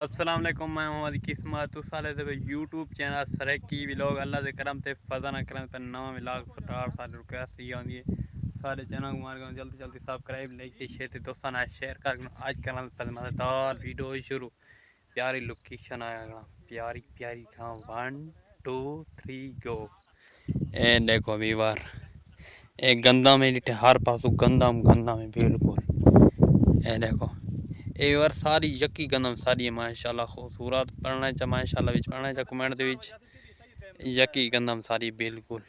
अस्सलाम वालेकुम, मैं मोहम्मद किस्मत उस साले ते यूट्यूब चैनल सरक की व्लॉग अल्लाह दे करम ते फजा ना करम ते नवा व्लॉग स्टार्ट सारे रिक्वेस्ट ये आंदी है सारे चैनल को मार जल्दी जल्दी सब्सक्राइब लाइक ते शेयर ते दोस्तों ना शेयर कर आज करना पहले मजेदार वीडियो शुरू प्यारी लोकेशन आया प्यारी प्यारी था 1 2 3 गो ए देखो वीवर एक गंदा में हर पासों गंदा गंदा में बिल्कुल ए देखो ये और सारी यकी गंदम सारी है माशाल्लाह खूबसूरत पढ़ना चा माशाल्लाह विच पढ़ना चा कमेंट दे विच यकी गंदम सारी बिल्कुल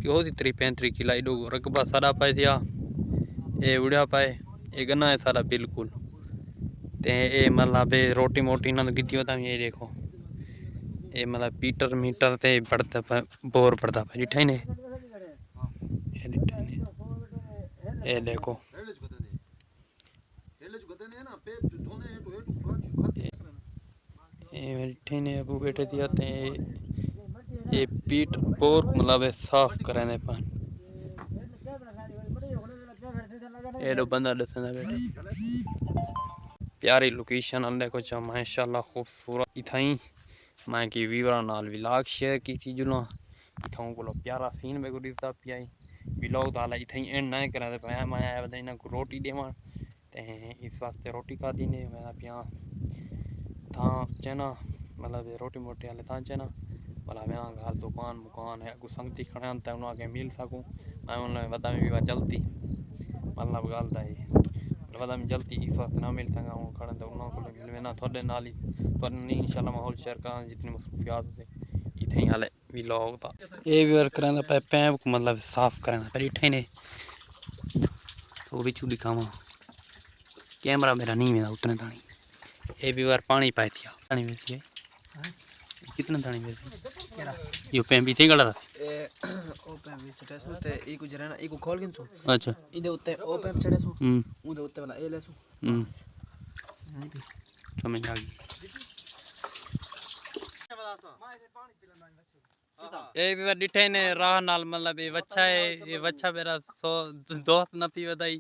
क्यों दी 35 किलो इडो रकबा सारा पाए दिया ये उड़िया पाए ये गन्ना है सारा बिल्कुल ते ये मतलब रोटी मोटी ना गिद्दी होता ये देखो ये मतलब पीटर मीटर ते पड़ता बोर पड़ता भाई डिठा ने ये देखो ने अबू बेटे दिया ते ये पीट बोर मतलब साफ कराने पान ये दो बंदा दसना बेटे प्यारी लोकेशन अल्लाह को चा माशाल्लाह खूबसूरत इथाई मैं की वीवरा नाल व्लॉग शेयर की थी जुला इथों को प्यारा सीन में गुडी ता पियाई व्लॉग दाला इथाई एंड ना करा दे पाया मैं आया बता इना को रोटी देवा ते इस वास्ते रोटी खा दी ने मैं पिया था चना मतलब रोटी मोटी हाले था चना भला मैं घर दुकान मुकान है अगू संगती खड़ा ते उन आगे मिल सकूं मैं उन वदा में भी जल्दी मतलब गल दा है वदा में जल्दी इस वास्ते ना मिल सका हूं खड़ा ते उन को मिलवे ना थोड़े नाल ही तो इंशाल्लाह माहौल शेयर कर जितनी मसरूफियात होते इथे हाले व्लॉग ता ये भी वर्क करना पे पैप मतलब साफ करना पर इठे ने तो भी चूड़ी खावा कैमरा मेरा नहीं मेरा उतने दानी ये भी बार पानी पाए दिया पानी में से कितना दानी में से यो पैम भी थे गड़ा ए ओ पैम भी चढ़े सो ते ई को जरा ई को खोल के सो अच्छा इदे उत्ते ओ पैम चढ़े सो उदे उत्ते वाला ए ले सो समझ आ गई ए भी बार डिठे ने राह नाल मतलब ये वच्छा है ये वच्छा मेरा सो दोस्त न पी वदाई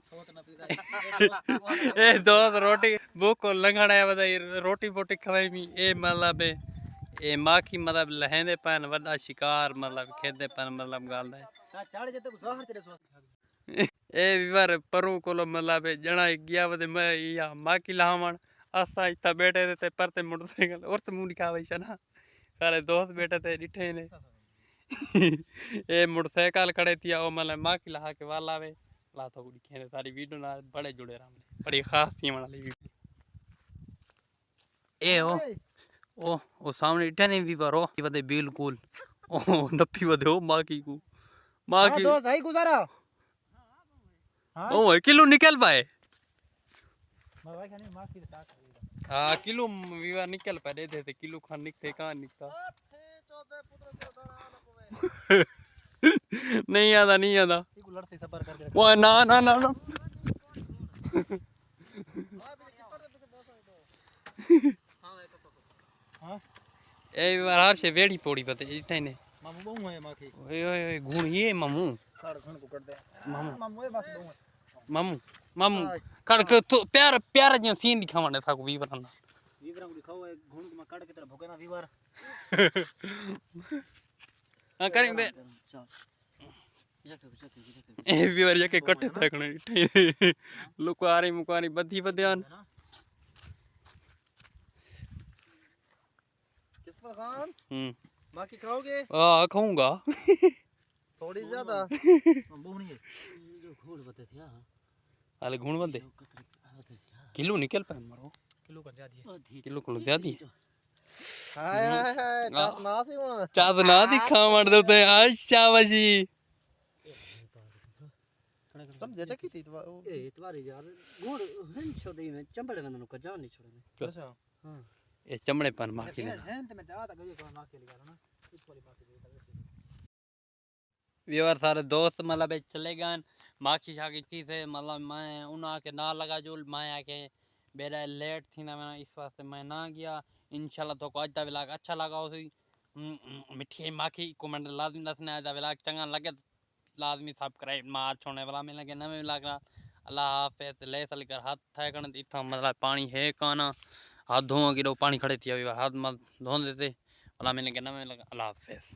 ए दोस्त रोटी भूख को लंघना है वदाई रोटी बोटी खवाई मी ए मतलब ए माखी मतलब लहंदे पन वड्डा शिकार मतलब खेदे पन मतलब गाल है चाड़ जते को जहर चढ़े सो ए विवर परू कोलो मतलब जणा गया वदे मैं या माखी लावण असा इता बैठे थे परते मोटरसाइकिल और से मुंह दिखावे छना सारे दोस्त बैठे थे डिठे ने ए मोटरसाइकिल खड़े थी ओ मतलब माखी ला के वाला वे ला तो दिखे सारी वीडियो ना बड़े जुड़े राम बड़ी खास थी वाली वीडियो ए ओ सामने डिठे ने विवर ओ वदे बिल्कुल ओ नपी वदे ओ माखी को माखी हां दोस्त आई गुजारा हां ओ किलो निकल पाए मैं भाई खाने माखी के साथ हाँ किलो विवर निकल पाए दे थे किलो खान निकते कहां निकता नहीं आता नहीं आता इको लड़ से सबर करके वो ना ना ना ना हां ए बार से वेड़ी पौड़ी पते इठे ने मामू बहु है माखी ओए ओए गुण ये मामू काड़ खण को कर दे मामू मामू ए बस बहु मामू मामू कड़क तो प्यार प्यार जो सीन दिखावने था को वीवर ना वीवर को दिखाओ एक घुण को मैं काट के तेरा भोगे ना वीवर हां करें बे ए वीवर ये के कट्टे तकने इठे लुकवारी मुकवारी बधी बध्यान किस्मत खान माखी खाओगे हां खाऊंगा थोड़ी ज्यादा बहु नहीं है जो घोड़ बते थे हां अरे घुण बंदे किलो निकल पाए मारो किलो का ज्यादा किलो को ज्यादा हाय हाय हाय दस ना सी होना चाद ना दिखा मर दो ते अच्छा बजी समझे चकी थी तो ए इतवारी यार घोड़ हन छोड़ी में चंबड़े में को जान नहीं छोड़ने अच्छा हां ये चमड़े पन माखी ने हैं ते मैं जा तक ये माखी लगा ना इस वाली माखी व्यूअर सारे दोस्त मतलब चले गए माखी शाखी चीज है मतलब मैं उन्हें के ना लगा जो मैं आके मेरा लेट थी ना मैं इस वास्ते मैं ना गया इंशाल्लाह तो को आज दा व्लॉग अच्छा लगा हो मिठी माखी कमेंट लाजमी दसना आज दा व्लॉग चंगा लगे लाजमी सब्सक्राइब मार छोड़ने वाला मिल लगे नवे व्लॉग अल्लाह हाफिज ले सलकर हाथ है कण इथा मतलब पानी है काना हाथ धोआ कि पानी खड़े थी अभी हाथ मत धो देते। अल्लाह मैंने कहना मैं अल्लाह हाफ़िज़।